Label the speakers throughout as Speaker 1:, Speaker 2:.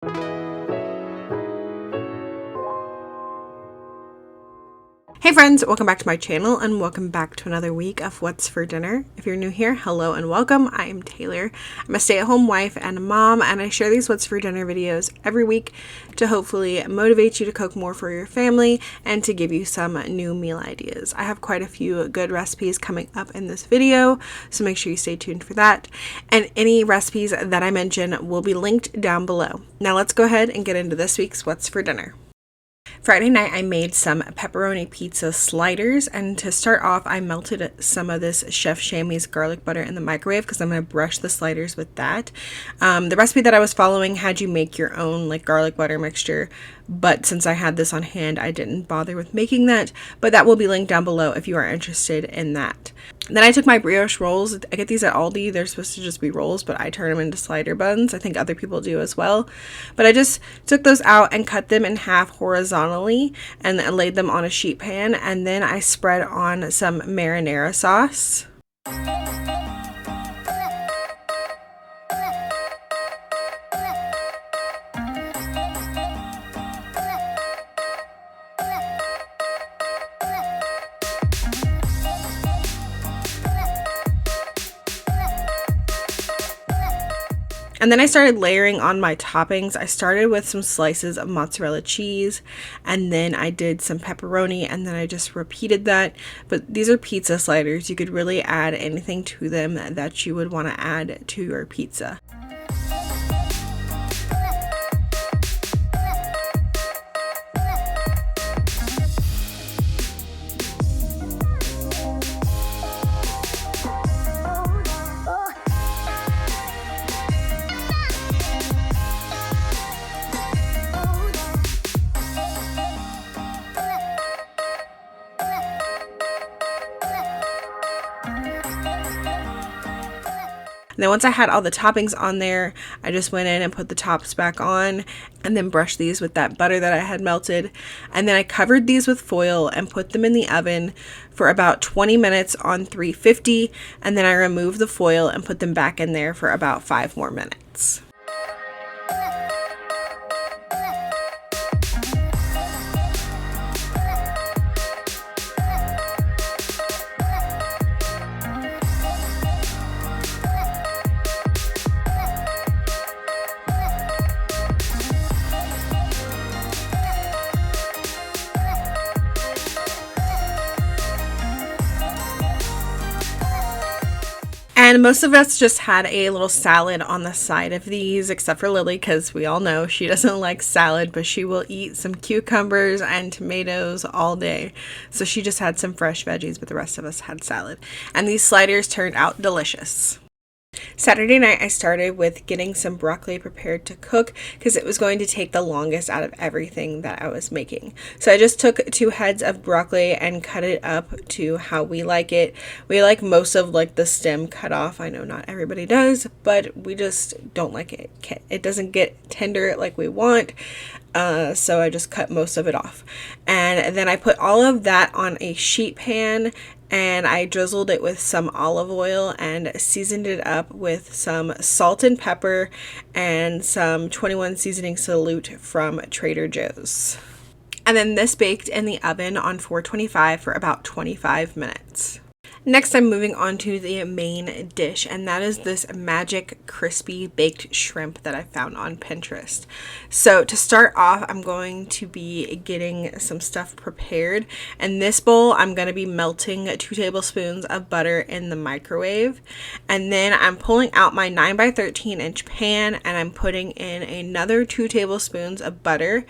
Speaker 1: Hey friends, welcome back to my channel and welcome back to another week of What's for Dinner. If you're new here, hello and welcome. I am Taylor. I'm a stay-at-home wife and a mom, and I share these What's for Dinner videos every week to hopefully motivate you to cook more for your family and to give you some new meal ideas. I have quite a few good recipes coming up in this video, so make sure you stay tuned for that. And any recipes that I mention will be linked down below. Now let's go ahead and get into this week's What's for Dinner. Friday night I made some pepperoni pizza sliders, and to start off I melted some of this Chef Chamois garlic butter in the microwave because I'm going to brush the sliders with that. The recipe that I was following had you make your own garlic butter mixture, but since I had this on hand I didn't bother with making that, but that will be linked down below if you are interested in that. Then I took my brioche rolls. I get these at Aldi. They're supposed to just be rolls, but I turn them into slider buns. I think other people do as well. But I just took those out and cut them in half horizontally and laid them on a sheet pan. And then I spread on some marinara sauce. And then I started layering on my toppings. I started with some slices of mozzarella cheese, and then I did some pepperoni, and then I just repeated that. But these are pizza sliders. You could really add anything to them that you would want to add to your pizza. And then once I had all the toppings on there, I just went in and put the tops back on and then brushed these with that butter that I had melted. And then I covered these with foil and put them in the oven for about 20 minutes on 350. And then I removed the foil and put them back in there for about 5 more minutes. And most of us just had a little salad on the side of these, except for Lily, because we all know she doesn't like salad, but she will eat some cucumbers and tomatoes all day. So she just had some fresh veggies, but the rest of us had salad. And these sliders turned out delicious. Saturday night I started with getting some broccoli prepared to cook because it was going to take the longest out of everything that I was making. So I just took 2 heads of broccoli and cut it up to how we like it. We like most of the stem cut off. I know not everybody does, but we just don't like it. It doesn't get tender like we want. So I just cut most of it off. And then I put all of that on a sheet pan and I drizzled it with some olive oil and seasoned it up with some salt and pepper and some 21 seasoning salute from Trader Joe's. And then this baked in the oven on 425 for about 25 minutes. Next, I'm moving on to the main dish, and that is this magic crispy baked shrimp that I found on Pinterest. So to start off, I'm going to be getting some stuff prepared. In this bowl, I'm going to be melting 2 tablespoons of butter in the microwave. And then I'm pulling out my 9 by 13 inch pan, and I'm putting in another 2 tablespoons of butter.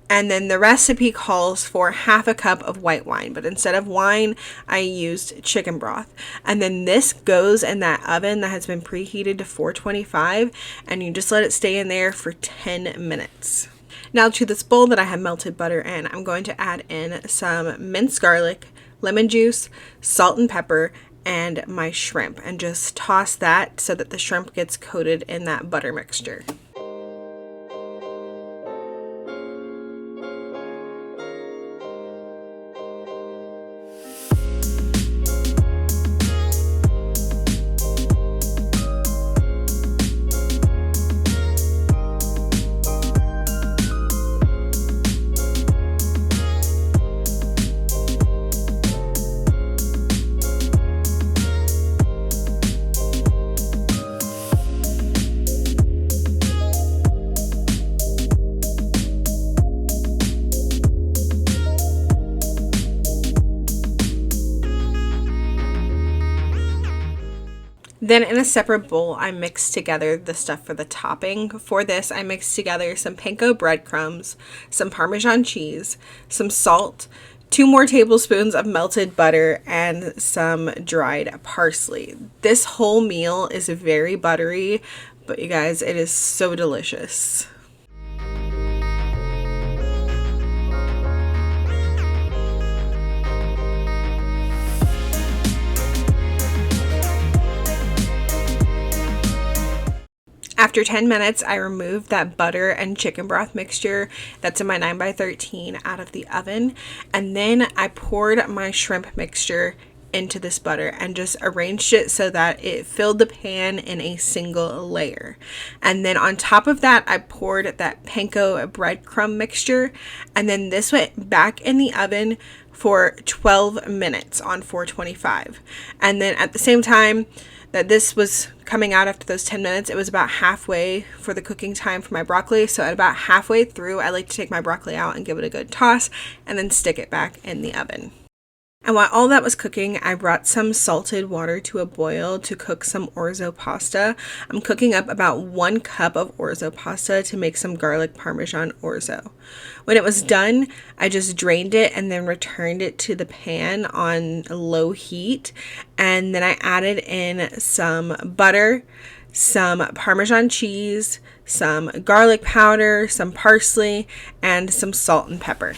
Speaker 1: And then the recipe calls for half a cup of white wine, but instead of wine, I used chicken broth. And then this goes in that oven that has been preheated to 425, and you just let it stay in there for 10 minutes. Now to this bowl that I have melted butter in, I'm going to add in some minced garlic, lemon juice, salt and pepper, and my shrimp, and just toss that so that the shrimp gets coated in that butter mixture. Then in a separate bowl, I mixed together the stuff for the topping. For this, I mixed together some panko breadcrumbs, some Parmesan cheese, some salt, 2 more tablespoons of melted butter, and some dried parsley. This whole meal is very buttery, but you guys, it is so delicious. After 10 minutes, I removed that butter and chicken broth mixture that's in my 9x13 out of the oven. And then I poured my shrimp mixture into this butter and just arranged it so that it filled the pan in a single layer. And then on top of that, I poured that panko breadcrumb mixture. And then this went back in the oven for 12 minutes on 425. And then at the same time that this was coming out after those 10 minutes, it was about halfway for the cooking time for my broccoli. So at about halfway through, I like to take my broccoli out and give it a good toss and then stick it back in the oven. And while all that was cooking, I brought some salted water to a boil to cook some orzo pasta. I'm cooking up about 1 cup of orzo pasta to make some garlic parmesan orzo. When it was done, I just drained it and then returned it to the pan on low heat. And then I added in some butter, some Parmesan cheese, some garlic powder, some parsley, and some salt and pepper.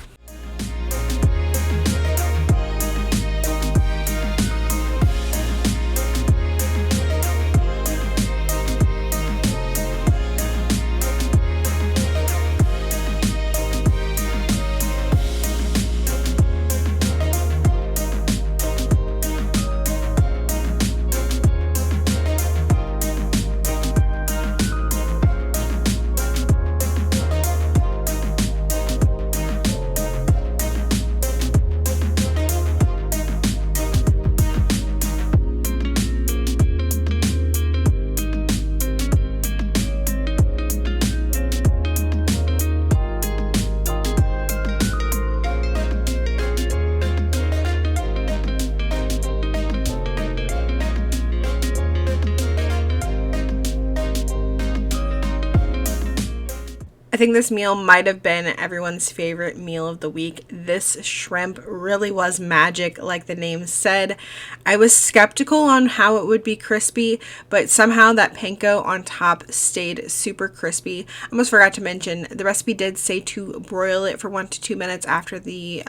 Speaker 1: I think this meal might have been everyone's favorite meal of the week. This shrimp really was magic, like the name said. I was skeptical on how it would be crispy, but somehow that panko on top stayed super crispy. I almost forgot to mention, the recipe did say to broil it for 1 to 2 minutes after the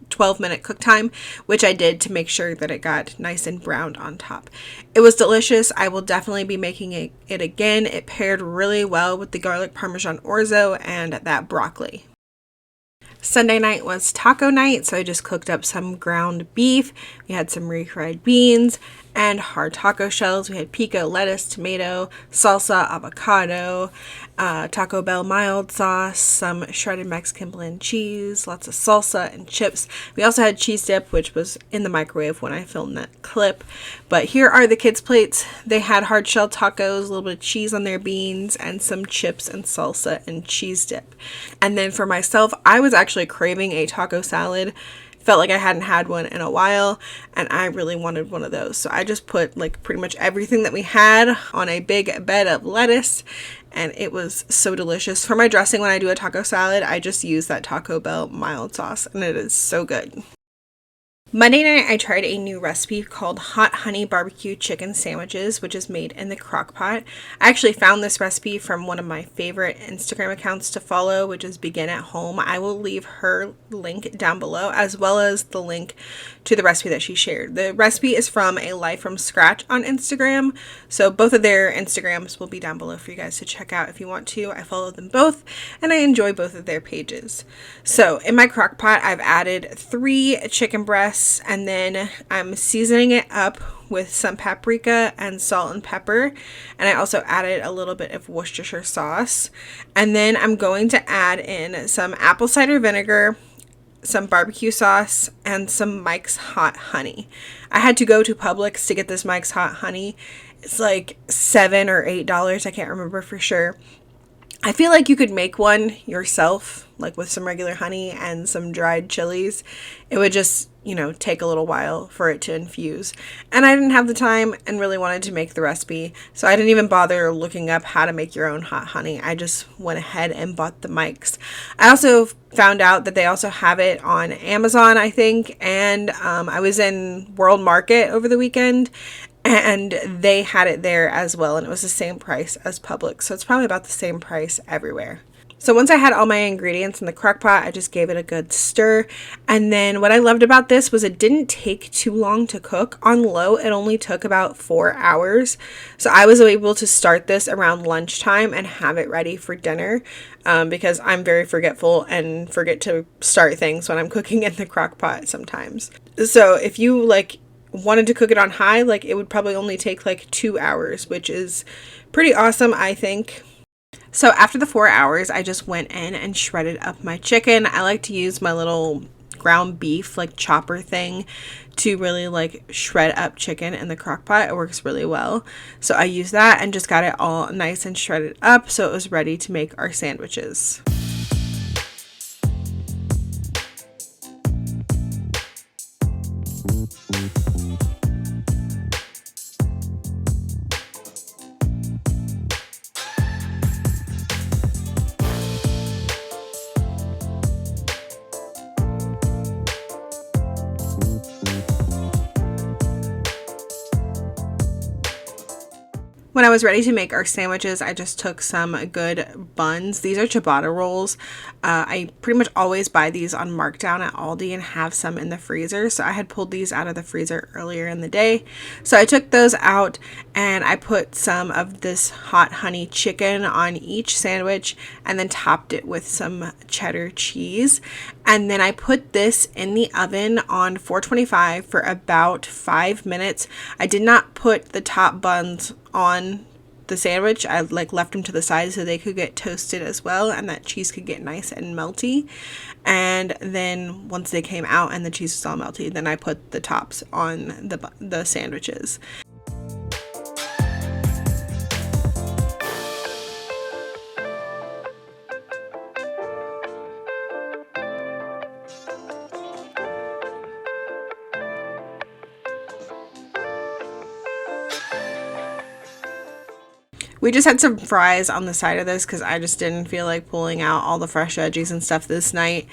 Speaker 1: 12-minute cook time, which I did to make sure that it got nice and browned on top. It was delicious. I will definitely be making it again. It paired really well with the garlic parmesan orzo and that broccoli. Sunday night was taco night, so I just cooked up some ground beef. We had some refried beans and hard taco shells. We had pico, lettuce, tomato, salsa, avocado, Taco Bell mild sauce, some shredded Mexican blend cheese, lots of salsa and chips. We also had cheese dip, which was in the microwave when I filmed that clip. But here are the kids' plates. They had hard shell tacos, a little bit of cheese on their beans, and some chips and salsa and cheese dip. And then for myself, I was actually craving a taco salad. Felt like I hadn't had one in a while, and I really wanted one of those. So I just put like pretty much everything that we had on a big bed of lettuce, and it was so delicious. For my dressing, when I do a taco salad, I just use that Taco Bell mild sauce, and it is so good. Monday night, I tried a new recipe called Hot Honey BBQ Chicken Sandwiches, which is made in the crock pot. I actually found this recipe from one of my favorite Instagram accounts to follow, which is Begin at Home. I will leave her link down below, as well as the link to the recipe that she shared. The recipe is from A Life from Scratch on Instagram, so both of their Instagrams will be down below for you guys to check out if you want to. I follow them both, and I enjoy both of their pages. So in my crock pot, I've added 3 chicken breasts, and then I'm seasoning it up with some paprika and salt and pepper, and I also added a little bit of Worcestershire sauce. And then I'm going to add in some apple cider vinegar, some barbecue sauce, and some Mike's Hot Honey. I had to go to Publix to get this Mike's Hot Honey. It's like $7 or $8, I can't remember for sure. I feel like you could make one yourself, like with some regular honey and some dried chilies. It would just take a little while for it to infuse. And I didn't have the time and really wanted to make the recipe, so I didn't even bother looking up how to make your own hot honey. I just went ahead and bought the mics. I also found out that they also have it on Amazon, I think, and I was in World Market over the weekend, and they had it there as well, and it was the same price as Publix, so it's probably about the same price everywhere. So once I had all my ingredients in the crock pot, I just gave it a good stir. And then what I loved about this was it didn't take too long to cook. On low, it only took about 4 hours. So I was able to start this around lunchtime and have it ready for dinner, because I'm very forgetful and forget to start things when I'm cooking in the crock pot sometimes. So if you wanted to cook it on high, it would probably only take 2 hours, which is pretty awesome, I think. So after the 4 hours, I just went in and shredded up my chicken. I like to use my little ground beef chopper thing to really shred up chicken in the crock pot. It works really well. So I used that and just got it all nice and shredded up so it was ready to make our sandwiches. When I was ready to make our sandwiches, I just took some good buns. These are ciabatta rolls. I pretty much always buy these on markdown at Aldi and have some in the freezer. So I had pulled these out of the freezer earlier in the day. So I took those out and I put some of this hot honey chicken on each sandwich and then topped it with some cheddar cheese. And then I put this in the oven on 425 for about 5 minutes. I did not put the top buns on the sandwich. I left them to the side so they could get toasted as well and that cheese could get nice and melty. And then once they came out and the cheese was all melty, then I put the tops on the sandwiches. We just had some fries on the side of this because I just didn't feel like pulling out all the fresh veggies and stuff this night.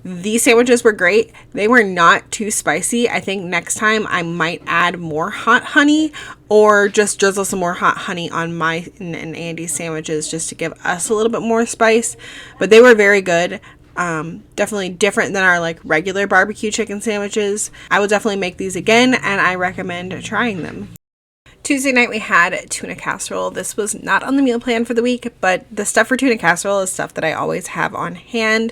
Speaker 1: These sandwiches were great. They were not too spicy. I think next time I might add more hot honey or just drizzle some more hot honey on my and Andy's sandwiches just to give us a little bit more spice. But they were very good. Definitely different than our regular barbecue chicken sandwiches. I will definitely make these again and I recommend trying them. Tuesday night we had tuna casserole. This was not on the meal plan for the week, but the stuff for tuna casserole is stuff that I always have on hand.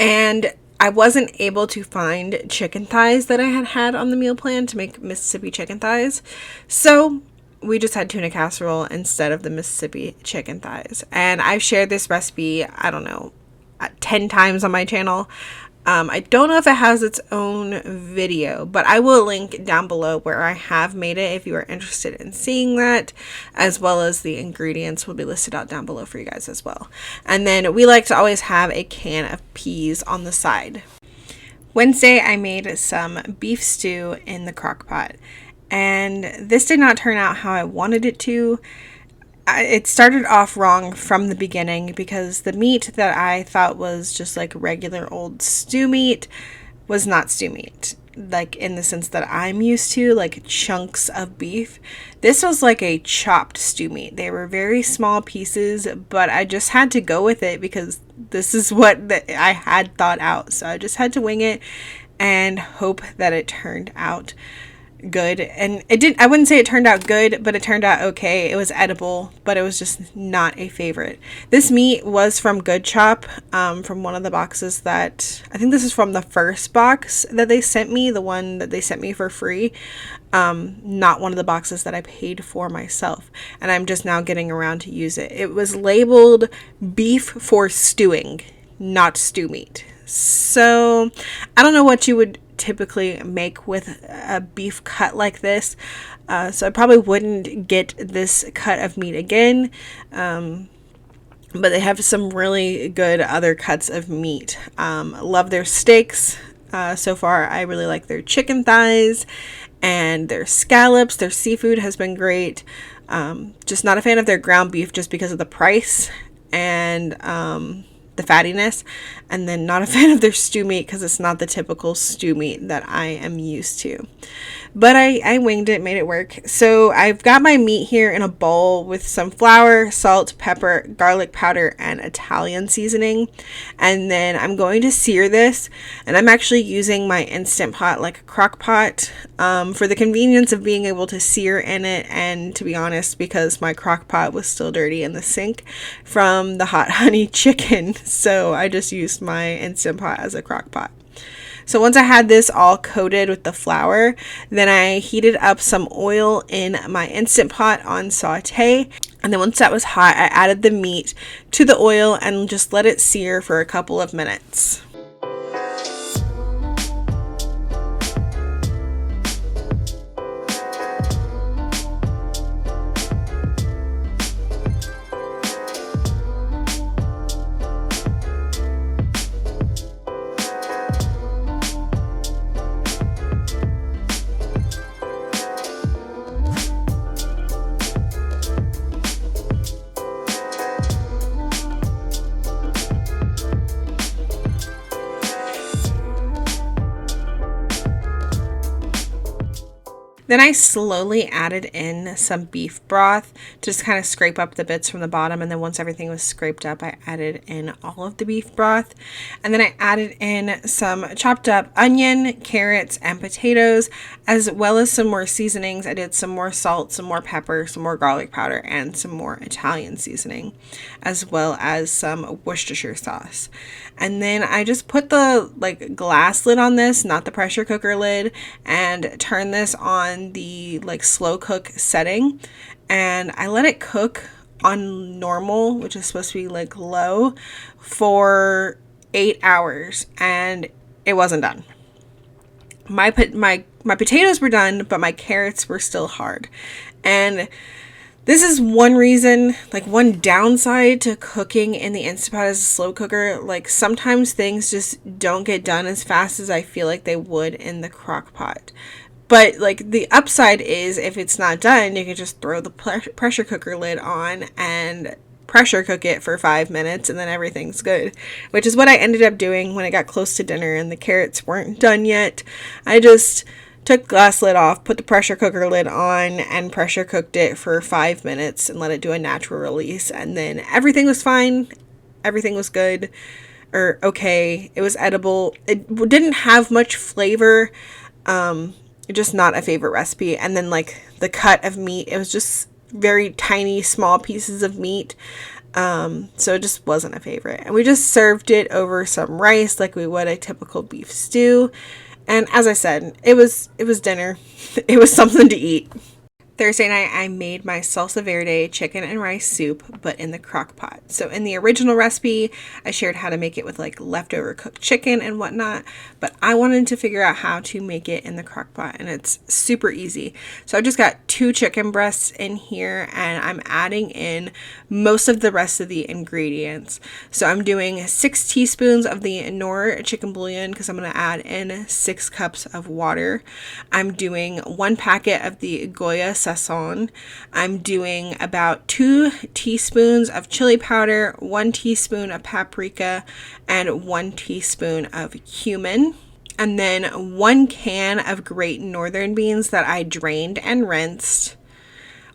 Speaker 1: And I wasn't able to find chicken thighs that I had on the meal plan to make Mississippi chicken thighs. So we just had tuna casserole instead of the Mississippi chicken thighs. And I've shared this recipe, I don't know, 10 times on my channel. I don't know if it has its own video, but I will link down below where I have made it if you are interested in seeing that, as well as the ingredients will be listed out down below for you guys as well. And then we like to always have a can of peas on the side. Wednesday, I made some beef stew in the crock pot, and this did not turn out how I wanted it to. It started off wrong from the beginning because the meat that I thought was just regular old stew meat was not stew meat, in the sense that I'm used to, chunks of beef. This was a chopped stew meat. They were very small pieces, but I just had to go with it because this is what I had thought out. So I just had to wing it and hope that it turned out good. And it didn't, I wouldn't say it turned out good, but it turned out okay. It was edible, but it was just not a favorite. This meat was from Good Chop, from one of the boxes that, I think this is from the first box that they sent me, the one that they sent me for free, not one of the boxes that I paid for myself, and I'm just now getting around to use it. It was labeled beef for stewing, not stew meat. So I don't know what you would typically make with a beef cut like this, so I probably wouldn't get this cut of meat again, but they have some really good other cuts of meat. Love their steaks. So far, I really like their chicken thighs and their scallops. Their seafood has been great. Just not a fan of their ground beef just because of the price and the fattiness. And then not a fan of their stew meat because it's not the typical stew meat that I am used to. But I winged it, made it work. So I've got my meat here in a bowl with some flour, salt, pepper, garlic powder, and Italian seasoning. And then I'm going to sear this. And I'm actually using my Instant Pot, like a crock pot, for the convenience of being able to sear in it. And to be honest, because my crock pot was still dirty in the sink from the hot honey chicken. So I just used my Instant Pot as a crock pot. So once I had this all coated with the flour, then I heated up some oil in my Instant Pot on saute. And then once that was hot, I added the meat to the oil and just let it sear for a couple of minutes. Then I slowly added in some beef broth to just kind of scrape up the bits from the bottom. And then once everything was scraped up, I added in all of the beef broth. And then I added in some chopped up onion, carrots, and potatoes, as well as some more seasonings. I did some more salt, some more pepper, some more garlic powder, and some more Italian seasoning, as well as some Worcestershire sauce. And then I just put the glass lid on this, not the pressure cooker lid, and turn this on the slow cook setting, and I let it cook on normal, which is supposed to be low, for 8 hours, and it wasn't done. My potatoes were done, but my carrots were still hard. And this is one reason, one downside to cooking in the Instant Pot as a slow cooker. Sometimes things just don't get done as fast as I feel like they would in the crock pot. But the upside is, if it's not done, you can just throw the pressure cooker lid on and pressure cook it for 5 minutes, and then everything's good, which is what I ended up doing when it got close to dinner and the carrots weren't done yet. I just took the glass lid off, put the pressure cooker lid on, and pressure cooked it for 5 minutes and let it do a natural release. And then everything was fine. Everything was good, or okay. It was edible. It didn't have much flavor. Just not a favorite recipe. And then the cut of meat, it was just very tiny, small pieces of meat. So it just wasn't a favorite. And we just served it over some rice like we would a typical beef stew. And as I said, it was dinner. It was something to eat. Thursday night, I made my Salsa Verde chicken and rice soup, but in the crock pot. So in the original recipe, I shared how to make it with leftover cooked chicken and whatnot, but I wanted to figure out how to make it in the crock pot, and it's super easy. So I just got 2 chicken breasts in here, and I'm adding in most of the rest of the ingredients. So I'm doing 6 teaspoons of the Knorr chicken bouillion because I'm going to add in 6 cups of water. I'm doing 1 packet of the Goya sazon. I'm doing about 2 teaspoons of chili powder, 1 teaspoon of paprika, and 1 teaspoon of cumin. And then 1 can of great northern beans that I drained and rinsed.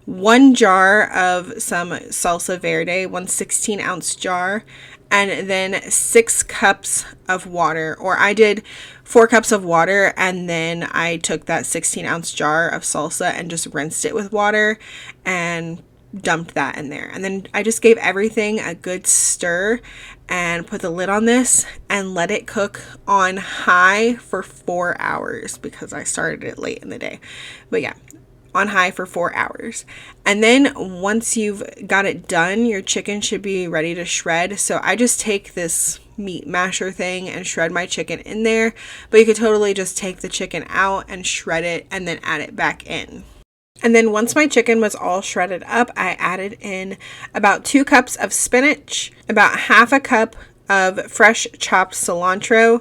Speaker 1: 1 jar of some salsa verde, 1 16-ounce jar, and then 6 cups of water. Or I did 4 cups of water, and then I took that 16-ounce jar of salsa and just rinsed it with water and dumped that in there. And then I just gave everything a good stir and put the lid on this and let it cook on high for 4 hours because I started it late in the day. But yeah, on high for 4 hours. And then once you've got it done, your chicken should be ready to shred. So I just take this meat masher thing and shred my chicken in there, but you could totally just take the chicken out and shred it and then add it back in. And then once my chicken was all shredded up, I added in about 2 cups of spinach, about half a cup of fresh chopped cilantro,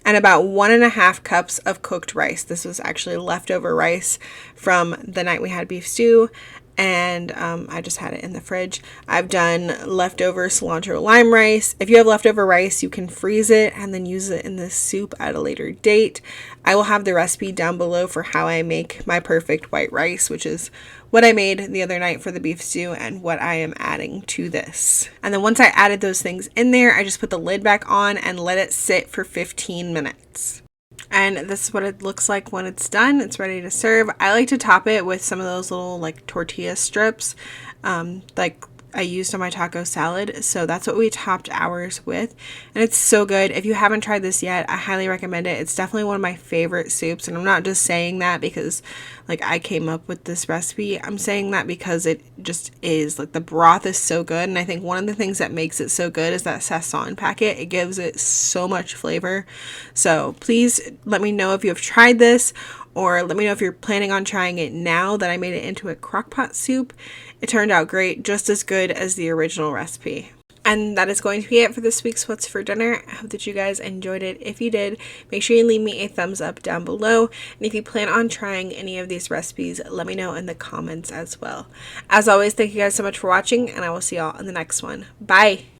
Speaker 1: and about 1.5 cups of cooked rice. This was actually leftover rice from the night we had beef stew, and I just had it in the fridge. I've done leftover cilantro lime rice. If you have leftover rice, you can freeze it and then use it in this soup at a later date. I will have the recipe down below for how I make my perfect white rice, which is what I made the other night for the beef stew and what I am adding to this. And then once I added those things in there, I just put the lid back on and let it sit for 15 minutes. And this is what it looks like when it's done. It's ready to serve. I like to top it with some of those little like tortilla strips, like I used on my taco salad. So that's what we topped ours with. And it's so good. If you haven't tried this yet, I highly recommend it. It's definitely one of my favorite soups. And I'm not just saying that because like I came up with this recipe. I'm saying that because it just is. Like the broth is so good. And I think one of the things that makes it so good is that sazon packet. It gives it so much flavor. So please let me know if you have tried this, or let me know if you're planning on trying it now that I made it into a crockpot soup. It turned out great, just as good as the original recipe. And that is going to be it for this week's What's for Dinner. I hope that you guys enjoyed it. If you did, make sure you leave me a thumbs up down below. And if you plan on trying any of these recipes, let me know in the comments as well. As always, thank you guys so much for watching, and I will see y'all in the next one. Bye!